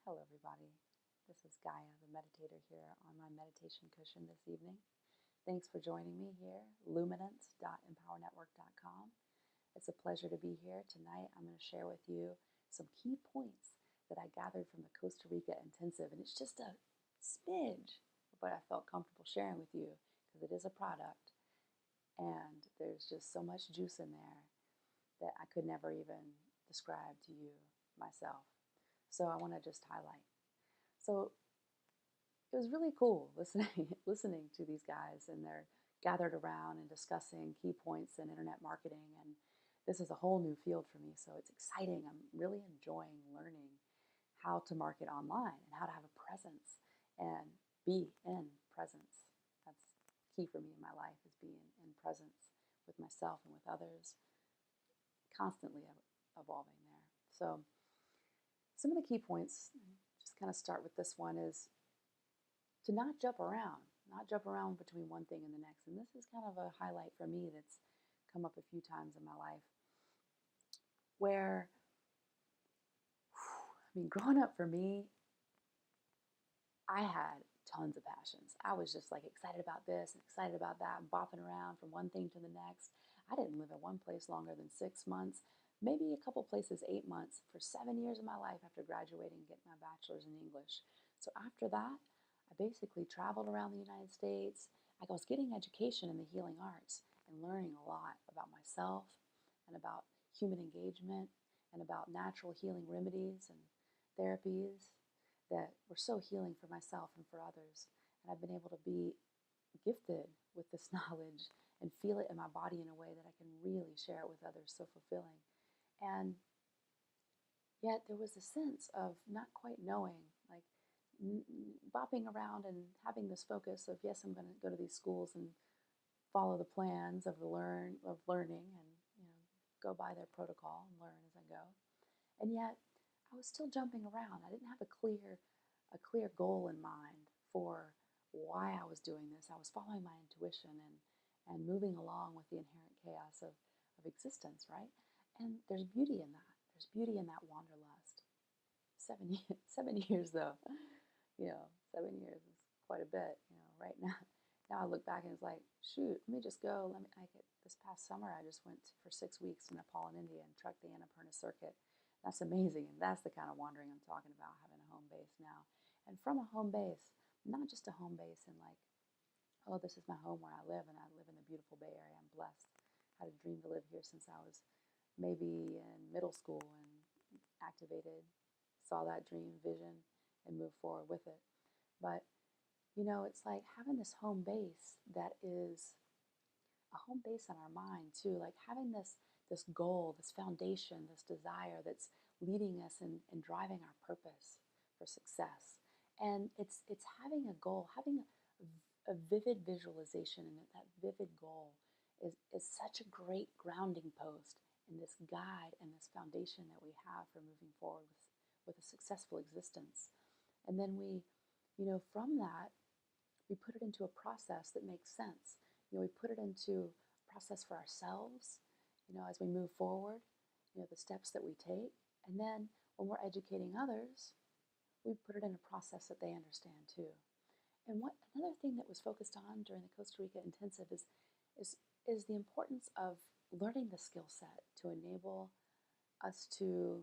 Hello, everybody. This is Gaia, the meditator, here on my meditation cushion this evening. Thanks for joining me here, luminance.empowernetwork.com. It's a pleasure to be here. Tonight, I'm going to share with you some key points that I gathered from the Costa Rica Intensive, and it's just a smidge, but I felt comfortable sharing with you because it is a product, and there's just so much juice in there that I could never even describe to you myself. So I want to just highlight. So it was really cool listening to these guys, and they're gathered around and discussing key points in internet marketing. And this is a whole new field for me, so it's exciting. I'm really enjoying learning how to market online and how to have a presence and be in presence. That's key for me in my life, is being in presence with myself and with others, constantly evolving there. So some of the key points, just kind of start with this one, is to not jump around between one thing and the next. And this is kind of a highlight for me that's come up a few times in my life, where, growing up for me, I had tons of passions. I was just like excited about this and excited about that, and bopping around from one thing to the next. I didn't live at one place longer than 6 months, maybe a couple places 8 months, for 7 years of my life after graduating and getting my bachelor's in English. So after that, I basically traveled around the United States. I was getting education in the healing arts and learning a lot about myself and about human engagement and about natural healing remedies and therapies that were so healing for myself and for others. And I've been able to be gifted with this knowledge and feel it in my body in a way that I can really share it with others, so fulfilling. And yet there was a sense of not quite knowing, like bopping around and having this focus of, yes, I'm going to go to these schools and follow the plans of learning and go by their protocol and learn as I go. And yet I was still jumping around. I didn't have a clear goal in mind for why I was doing this. I was following my intuition and moving along with the inherent chaos of existence, right? And there's beauty in that. There's beauty in that wanderlust. 7 years though, 7 years is quite a bit, right now. Now I look back and it's like, shoot, let me just go. This past summer, I just went for 6 weeks to Nepal and India and trucked the Annapurna circuit. That's amazing, and that's the kind of wandering I'm talking about, having a home base now. And from a home base, not just a home base in like, oh, this is my home where I live, and I live in the beautiful Bay Area. I'm blessed. I had a dream to live here since I was maybe in middle school, and activated, saw that dream, vision, and moved forward with it. But, it's like having this home base that is a home base in our mind too, like having this goal, this foundation, this desire that's leading us and driving our purpose for success. And it's having a goal, having a vivid visualization, and that vivid goal is such a great grounding post in this guide and this foundation that we have for moving forward with a successful existence. And then we, from that, we put it into a process that makes sense. We put it into a process for ourselves, as we move forward, the steps that we take. And then when we're educating others, we put it in a process that they understand too. And another thing that was focused on during the Costa Rica Intensive is the importance of learning the skill set to enable us to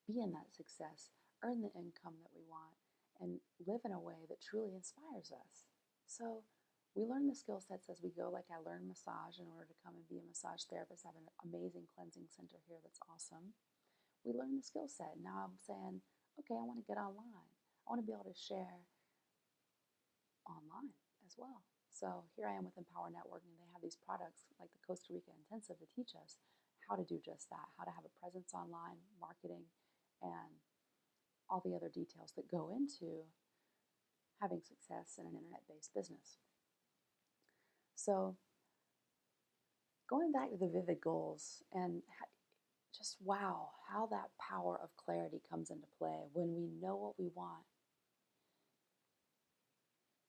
be in that success, earn the income that we want, and live in a way that truly inspires us. So we learn the skill sets as we go. Like I learned massage in order to come and be a massage therapist. I have an amazing cleansing center here that's awesome. We learn the skill set. Now I'm saying, okay, I want to get online. I want to be able to share online as well. So here I am with Empower Networking. They have these products like the Costa Rica Intensive to teach us how to do just that, how to have a presence online, marketing, and all the other details that go into having success in an internet-based business. So going back to the vivid goals, and just wow, how that power of clarity comes into play when we know what we want.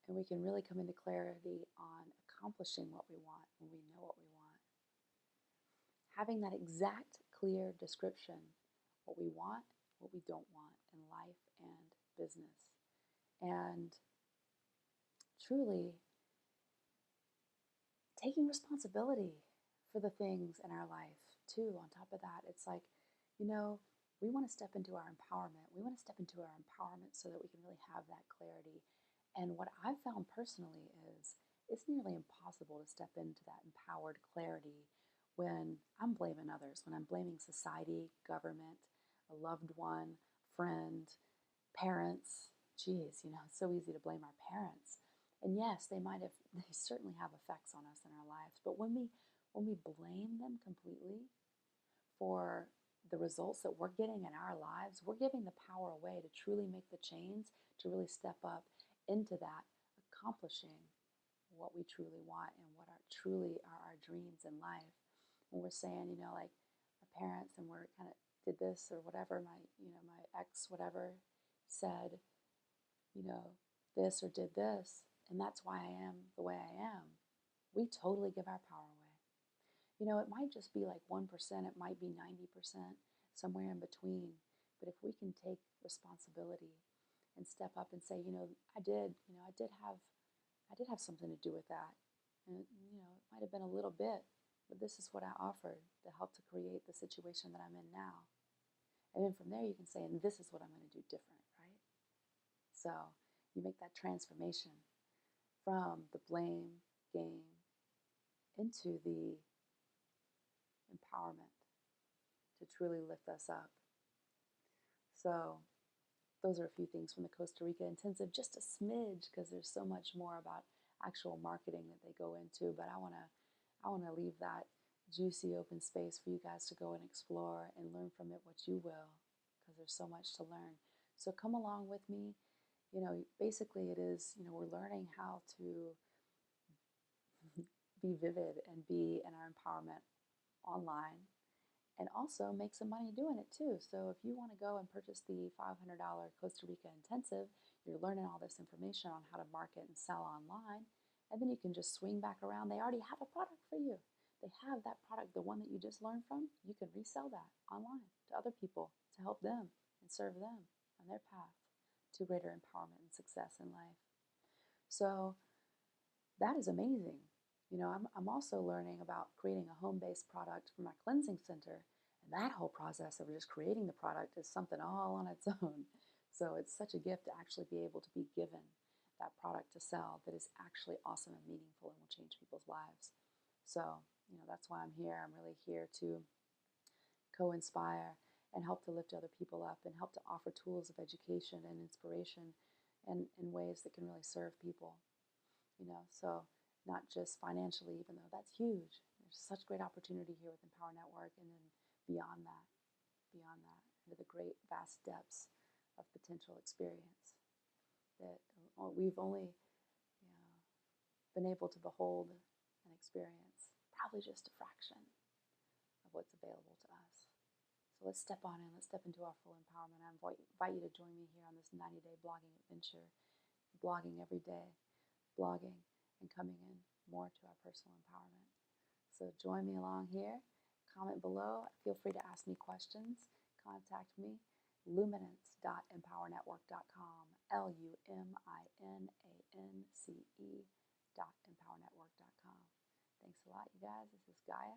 And we can really come into clarity on accomplishing what we want when we know what we want. Having that exact, clear description, what we want, what we don't want in life and business. And truly taking responsibility for the things in our life too. On top of that, it's like, you know, we want to step into our empowerment. We want to step into our empowerment so that we can really have that clarity. And what I've found personally is it's nearly impossible to step into that empowered clarity when I'm blaming others, when I'm blaming society, government, a loved one, friend, parents. Geez, it's so easy to blame our parents. And yes, they certainly have effects on us in our lives. But when we blame them completely for the results that we're getting in our lives, we're giving the power away to truly make the change, to really step up into that, accomplishing what we truly want and what truly are our dreams in life. When we're saying, like our parents, and we're kind of did this or whatever, my ex, whatever, said, this or did this, and that's why I am the way I am. We totally give our power away. It might just be like 1%, it might be 90%, somewhere in between. But if we can take responsibility and step up and say, I did have something to do with that. And, it might have been a little bit, but this is what I offered to help to create the situation that I'm in now. And then from there you can say, and this is what I'm going to do different, right? So you make that transformation from the blame game into the empowerment to truly lift us up. So those are a few things from the Costa Rica Intensive, just a smidge, because there's so much more about actual marketing that they go into. But I want to leave that juicy open space for you guys to go and explore and learn from it what you will, because there's so much to learn. So come along with me. Basically it is, we're learning how to be vivid and be in our empowerment online, and also make some money doing it too. So if you want to go and purchase the $500 Costa Rica Intensive, you're learning all this information on how to market and sell online, and then you can just swing back around. They already have a product for you. They have that product, the one that you just learned from. You can resell that online to other people to help them and serve them on their path to greater empowerment and success in life. So that is amazing. I'm also learning about creating a home-based product for my cleansing center, and that whole process of just creating the product is something all on its own. So it's such a gift to actually be able to be given that product to sell that is actually awesome and meaningful and will change people's lives. So, that's why I'm here. I'm really here to co-inspire and help to lift other people up and help to offer tools of education and inspiration and in ways that can really serve people. So not just financially, even though that's huge. There's such great opportunity here with Empower Network, and then beyond that, into the great vast depths of potential experience that we've only been able to behold and experience probably just a fraction of what's available to us. So let's step on in, let's step into our full empowerment. I invite you to join me here on this 90-day blogging adventure, blogging every day, blogging and coming in more to our personal empowerment. So join me along here. Comment below. Feel free to ask me questions. Contact me, luminance.empowernetwork.com, LUMINANCE.empowernetwork.com. Thanks a lot, you guys. This is Gaia.